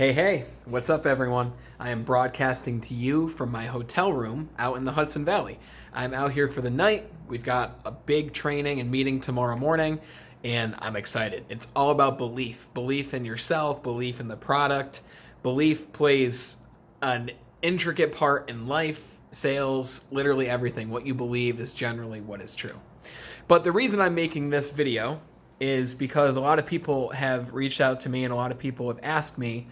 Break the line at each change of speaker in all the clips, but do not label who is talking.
Hey, what's up, everyone? I am broadcasting to you from my hotel room out in the Hudson Valley. I'm out here for the night. We've got a big training and meeting tomorrow morning, and I'm excited. It's all about belief in yourself, belief in the product. Belief plays an intricate part in life, sales, literally everything. What you believe is generally what is true. But the reason I'm making this video is because a lot of people have reached out to me and a lot of people have asked me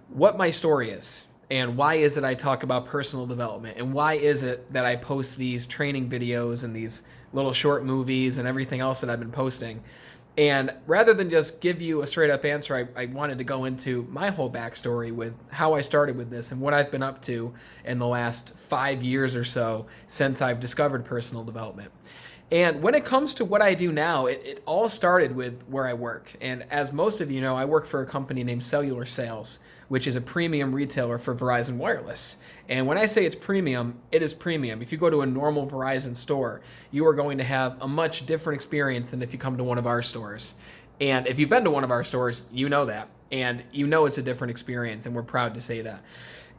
what my story is and why is it I talk about personal development and why is it that I post these training videos and these little short movies and everything else that I've been posting. And rather than just give you a straight up answer, I wanted to go into my whole backstory with how I started with this and what I've been up to in the last 5 years or so since I've discovered personal development. And when it comes to what I do now, it all started with where I work. And as most of you know, I work for a company named Cellular Sales, which is a premium retailer for Verizon Wireless. And when I say it's premium, it is premium. If you go to a normal Verizon store, you are going to have a much different experience than if you come to one of our stores. And if you've been to one of our stores, you know that. And you know it's a different experience, and we're proud to say that.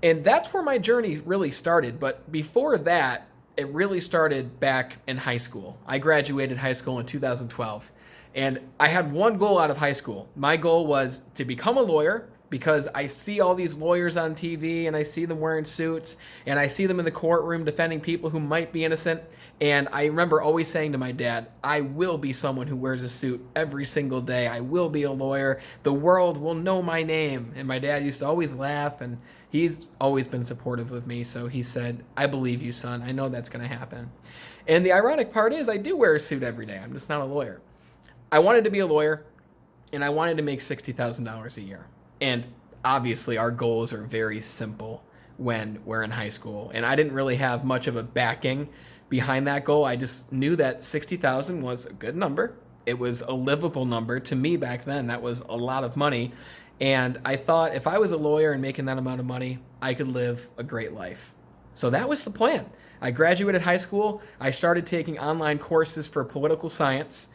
And that's where my journey really started. But before that, it really started back in high school. I graduated high school in 2012, and I had one goal out of high school. My goal was to become a lawyer because I see all these lawyers on TV and I see them wearing suits and I see them in the courtroom defending people who might be innocent. And I remember always saying to my dad, I will be someone who wears a suit every single day. I will be a lawyer. The world will know my name. And my dad used to always laugh, and he's always been supportive of me. So he said, I believe you, son. I know that's going to happen. And the ironic part is I do wear a suit every day. I'm just not a lawyer. I wanted to be a lawyer, and I wanted to make $60,000 a year. And obviously our goals are very simple when we're in high school. And I didn't really have much of a backing behind that goal. I just knew that 60,000 was a good number. It was a livable number. To me back then, that was a lot of money. And I thought if I was a lawyer and making that amount of money, I could live a great life. So that was the plan. I graduated high school. I started taking online courses for political science.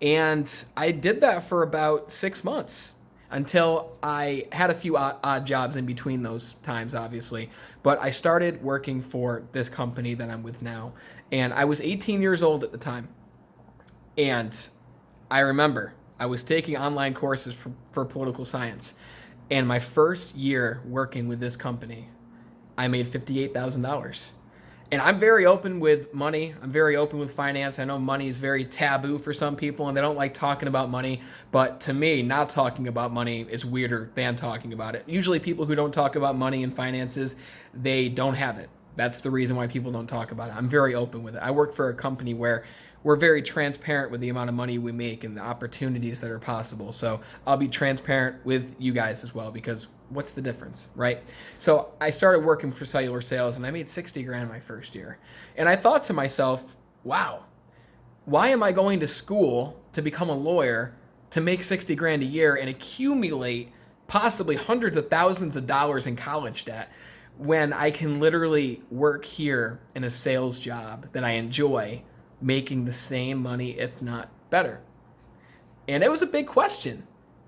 And I did that for about 6 months until I had a few odd jobs in between those times, obviously. But I started working for this company that I'm with now. And I was 18 years old at the time. And I remember I was taking online courses for political science. And my first year working with this company, I made $58,000. And I'm very open with money. I'm very open with finance. I know money is very taboo for some people and they don't like talking about money. But to me, not talking about money is weirder than talking about it. Usually people who don't talk about money and finances, they don't have it. That's the reason why people don't talk about it. I'm very open with it. I work for a company where we're very transparent with the amount of money we make and the opportunities that are possible. So I'll be transparent with you guys as well, because what's the difference, right? So I started working for Cellular Sales and I made 60 grand my first year. And I thought to myself, wow, why am I going to school to become a lawyer to make 60 grand a year and accumulate possibly hundreds of thousands of dollars in college debt when I can literally work here in a sales job that I enjoy, making the same money, if not better? And it was a big question.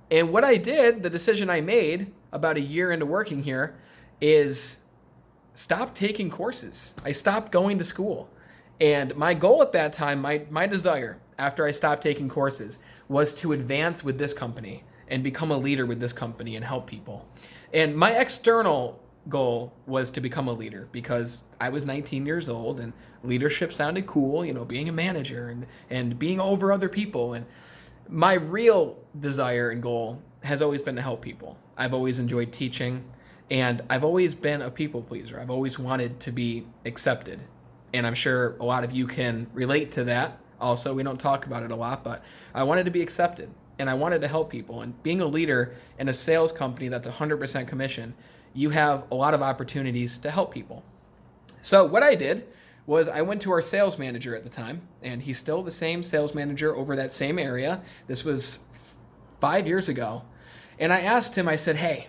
And what I did, the decision I made about a year into working here, is stop taking courses. I stopped going to school. And my goal at that time, my desire after I stopped taking courses, was to advance with this company and become a leader with this company and help people. And my external goal was to become a leader because I was 19 years old and leadership sounded cool, being a manager and being over other people. And my real desire and goal has always been to help people. I've always enjoyed teaching, and I've always been a people pleaser. I've always wanted to be accepted. And I'm sure a lot of you can relate to that. Also, we don't talk about it a lot, but I wanted to be accepted and I wanted to help people. And being a leader in a sales company that's 100% commission, you have a lot of opportunities to help people. So what I did was I went to our sales manager at the time, and he's still the same sales manager over that same area. This was 5 years ago. And I asked him, I said, hey,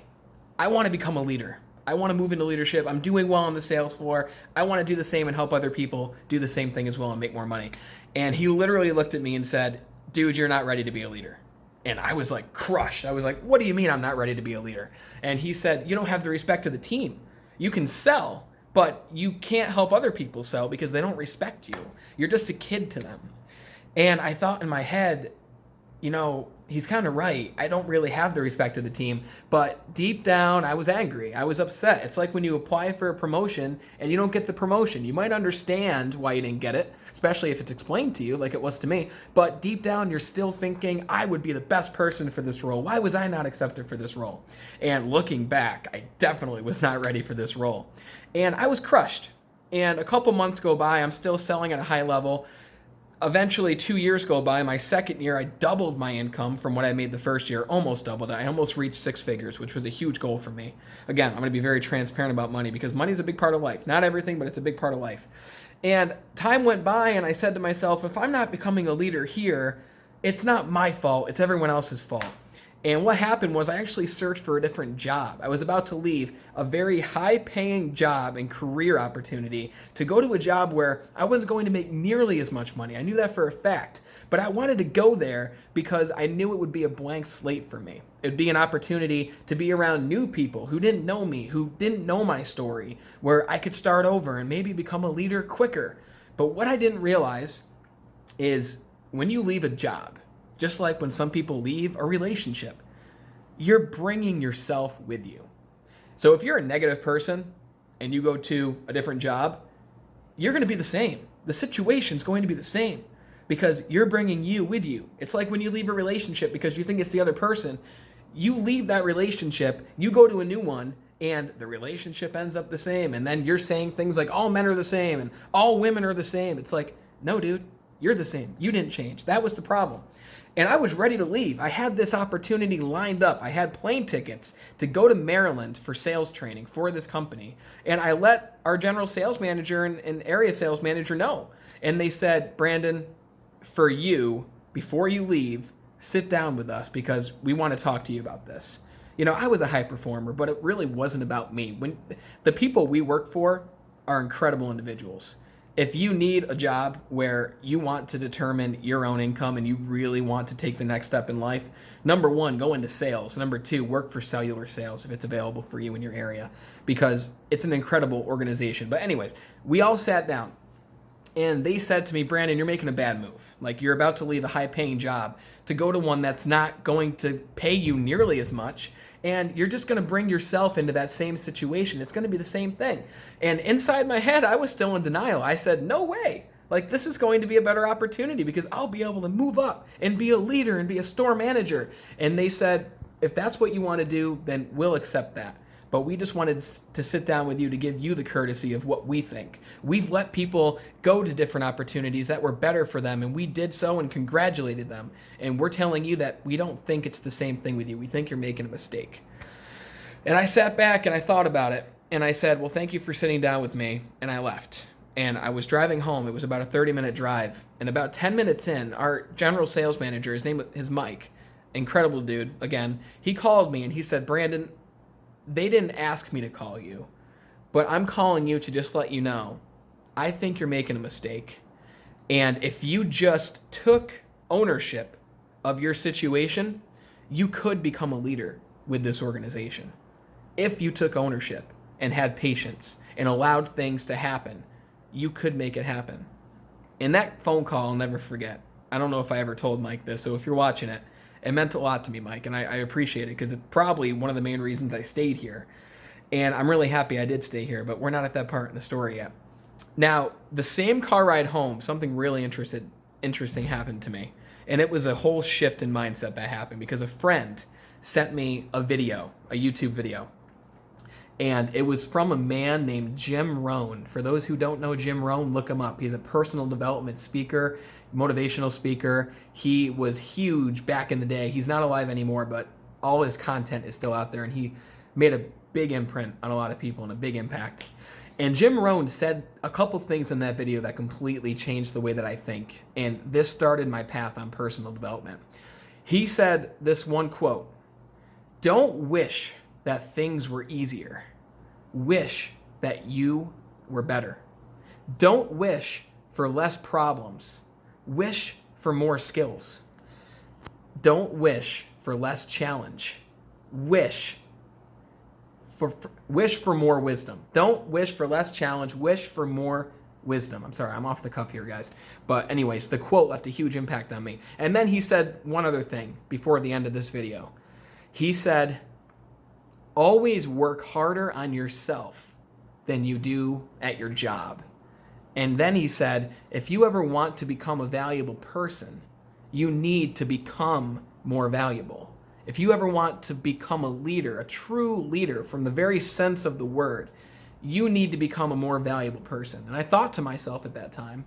I want to become a leader. I want to move into leadership. I'm doing well on the sales floor. I want to do the same and help other people do the same thing as well and make more money. And he literally looked at me and said, dude, you're not ready to be a leader. And I was like crushed. I was like, what do you mean I'm not ready to be a leader? And he said, you don't have the respect of the team. You can sell, but you can't help other people sell because they don't respect you. You're just a kid to them. And I thought in my head, he's kind of right. I don't really have the respect of the team, but deep down, I was angry. I was upset. It's like when you apply for a promotion and you don't get the promotion. You might understand why you didn't get it, especially if it's explained to you like it was to me, but deep down, you're still thinking, I would be the best person for this role. Why was I not accepted for this role? And looking back, I definitely was not ready for this role. And I was crushed. And a couple months go by, I'm still selling at a high level. Eventually, 2 years go by. My second year, I doubled my income from what I made the first year, almost doubled it. I almost reached 6 figures, which was a huge goal for me. Again, I'm going to be very transparent about money because money is a big part of life. Not everything, but it's a big part of life. And time went by, and I said to myself, if I'm not becoming a leader here, it's not my fault. It's everyone else's fault. And what happened was I actually searched for a different job. I was about to leave a very high-paying job and career opportunity to go to a job where I wasn't going to make nearly as much money. I knew that for a fact. But I wanted to go there because I knew it would be a blank slate for me. It would be an opportunity to be around new people who didn't know me, who didn't know my story, where I could start over and maybe become a leader quicker. But what I didn't realize is when you leave a job, just like when some people leave a relationship, you're bringing yourself with you. So if you're a negative person and you go to a different job, you're going to be the same. The situation's going to be the same because you're bringing you with you. It's like when you leave a relationship because you think it's the other person. You leave that relationship, you go to a new one, and the relationship ends up the same. And then you're saying things like all men are the same and all women are the same. It's like, no, dude, you're the same. You didn't change. That was the problem. And I was ready to leave. I had this opportunity lined up. I had plane tickets to go to Maryland for sales training for this company. And I let our general sales manager and area sales manager know. And they said, Brandon, for you, before you leave, sit down with us because we want to talk to you about this. I was a high performer, but it really wasn't about me. When the people we work for are incredible individuals. If you need a job where you want to determine your own income and you really want to take the next step in life, number one, go into sales. Number two, work for cellular sales if it's available for you in your area because it's an incredible organization. But anyways, we all sat down and they said to me, Brandon, you're making a bad move. Like you're about to leave a high paying job to go to one that's not going to pay you nearly as much. And you're just going to bring yourself into that same situation. It's going to be the same thing. And inside my head, I was still in denial. I said, no way. Like, this is going to be a better opportunity because I'll be able to move up and be a leader and be a store manager. And they said, if that's what you want to do, then we'll accept that. But we just wanted to sit down with you to give you the courtesy of what we think. We've let people go to different opportunities that were better for them, and we did so and congratulated them. And we're telling you that we don't think it's the same thing with you. We think you're making a mistake. And I sat back and I thought about it, and I said, well, thank you for sitting down with me, and I left. And I was driving home. It was about a 30-minute drive. And about 10 minutes in, our general sales manager, his name is Mike, incredible dude, again, he called me and he said, Brandon, they didn't ask me to call you, but I'm calling you to just let you know, I think you're making a mistake. And if you just took ownership of your situation, you could become a leader with this organization. If you took ownership and had patience and allowed things to happen, you could make it happen. And that phone call I'll never forget. I don't know if I ever told Mike this, so if you're watching it, it meant a lot to me, Mike, and I appreciate it because it's probably one of the main reasons I stayed here. And I'm really happy I did stay here, but we're not at that part in the story yet. Now, the same car ride home, something really interesting happened to me. And it was a whole shift in mindset that happened because a friend sent me a video, a YouTube video. And it was from a man named Jim Rohn. For those who don't know Jim Rohn, look him up. He's a personal development speaker, motivational speaker. He was huge back in the day. He's not alive anymore, but all his content is still out there. And he made a big imprint on a lot of people and a big impact. And Jim Rohn said a couple things in that video that completely changed the way that I think. And this started my path on personal development. He said this one quote, "Don't wish that things were easier. Wish that you were better. Don't wish for less problems. Wish for more skills." Don't wish for less challenge. Wish for more wisdom. Don't wish for less challenge. Wish for more wisdom. I'm sorry, I'm off the cuff here, guys. But anyways, the quote left a huge impact on me. And then he said one other thing before the end of this video. He said, always work harder on yourself than you do at your job. And then he said, if you ever want to become a valuable person, you need to become more valuable. If you ever want to become a leader, a true leader from the very sense of the word, you need to become a more valuable person. And I thought to myself at that time,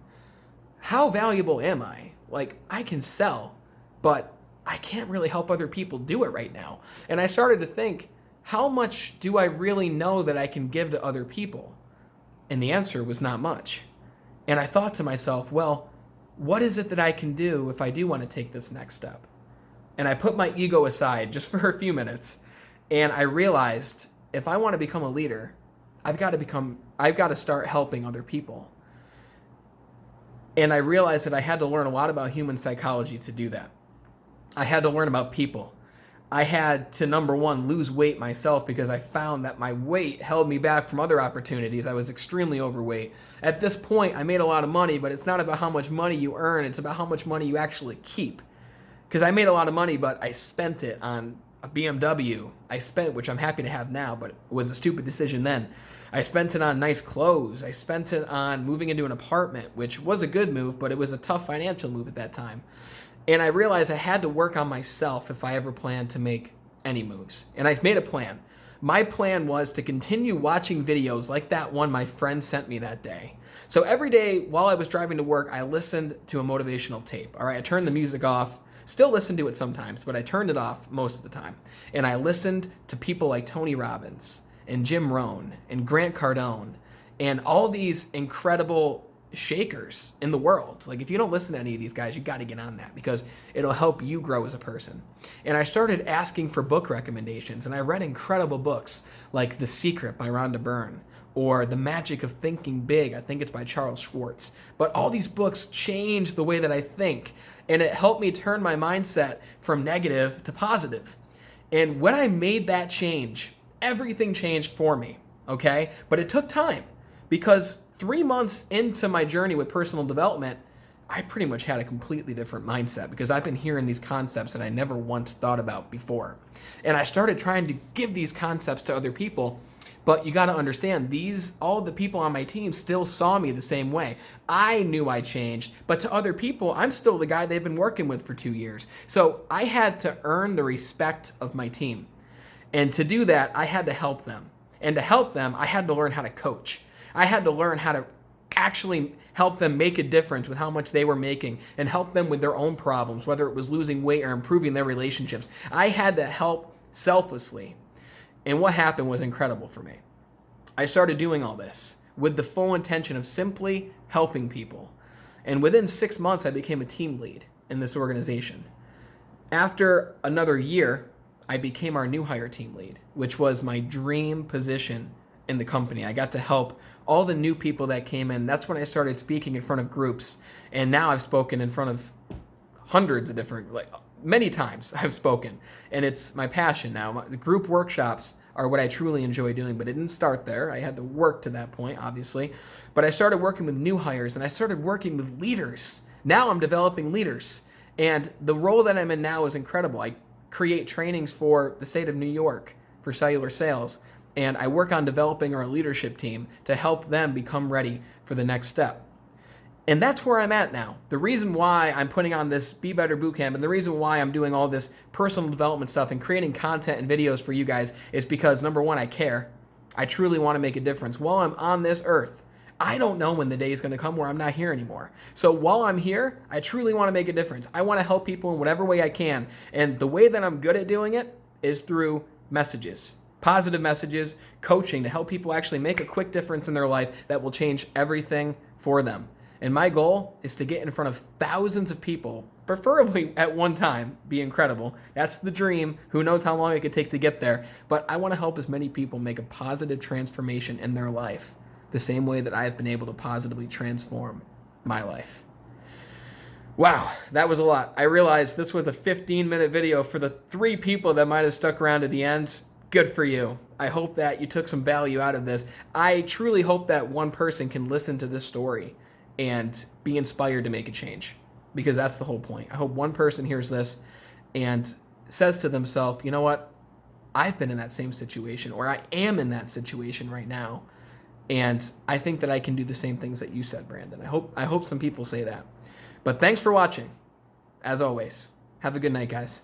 how valuable am I? Like, I can sell, but I can't really help other people do it right now. And I started to think, how much do I really know that I can give to other people? And the answer was not much. And I thought to myself, well, what is it that I can do if I do want to take this next step? And I put my ego aside just for a few minutes, and I realized if I want to become a leader, I've got to start helping other people. And I realized that I had to learn a lot about human psychology to do that. I had to learn about people. I had to, number one, lose weight myself because I found that my weight held me back from other opportunities. I was extremely overweight. At this point, I made a lot of money, but it's not about how much money you earn. It's about how much money you actually keep. Because I made a lot of money, but I spent it on a BMW. Which I'm happy to have now, but it was a stupid decision then. I spent it on nice clothes. I spent it on moving into an apartment, which was a good move, but it was a tough financial move at that time. And I realized I had to work on myself if I ever planned to make any moves. And I made a plan. My plan was to continue watching videos like that one my friend sent me that day. So every day while I was driving to work, I listened to a motivational tape. All right, I turned the music off. Still listen to it sometimes, but I turned it off most of the time. And I listened to people like Tony Robbins and Jim Rohn and Grant Cardone and all these incredible shakers in the world. Like, if you don't listen to any of these guys, you got to get on that because it'll help you grow as a person. And I started asking for book recommendations, and I read incredible books like The Secret by Rhonda Byrne or The Magic of Thinking Big. I think it's by Charles Schwartz. But all these books changed the way that I think, and it helped me turn my mindset from negative to positive. And when I made that change, everything changed for me, okay? But it took time because 3 months into my journey with personal development, I pretty much had a completely different mindset because I've been hearing these concepts that I never once thought about before. And I started trying to give these concepts to other people, but you got to understand, all the people on my team still saw me the same way. I knew I changed, but to other people, I'm still the guy they've been working with for 2 years. So I had to earn the respect of my team. And to do that, I had to help them. And to help them, I had to learn how to coach. I had to learn how to actually help them make a difference with how much they were making and help them with their own problems, whether it was losing weight or improving their relationships. I had to help selflessly. And what happened was incredible for me. I started doing all this with the full intention of simply helping people. And within 6 months, I became a team lead in this organization. After another year, I became our new hire team lead, which was my dream position in the company. I got to help all the new people that came in. That's when I started speaking in front of groups. And now I've spoken in front of hundreds of different, many times I've spoken. And it's my passion now. The group workshops are what I truly enjoy doing, but it didn't start there. I had to work to that point, obviously. But I started working with new hires and I started working with leaders. Now I'm developing leaders. And the role that I'm in now is incredible. I create trainings for the state of New York for cellular sales. And I work on developing our leadership team to help them become ready for the next step. And that's where I'm at now. The reason why I'm putting on this Be Better Bootcamp and the reason why I'm doing all this personal development stuff and creating content and videos for you guys is because, number one, I care. I truly want to make a difference. While I'm on this earth, I don't know when the day is going to come where I'm not here anymore. So while I'm here, I truly want to make a difference. I want to help people in whatever way I can. And the way that I'm good at doing it is through messages. Positive messages, coaching to help people actually make a quick difference in their life that will change everything for them. And my goal is to get in front of thousands of people, preferably at one time, be incredible. That's the dream. Who knows how long it could take to get there. But I want to help as many people make a positive transformation in their life, the same way that I have been able to positively transform my life. Wow, that was a lot. I realized this was a 15-minute video. For the 3 people that might have stuck around to the end, good for you. I hope that you took some value out of this. I truly hope that one person can listen to this story and be inspired to make a change, because that's the whole point. I hope one person hears this and says to themselves, you know what? I've been in that same situation, or I am in that situation right now. And I think that I can do the same things that you said, Brandon. I hope some people say that. But thanks for watching. As always, have a good night, guys.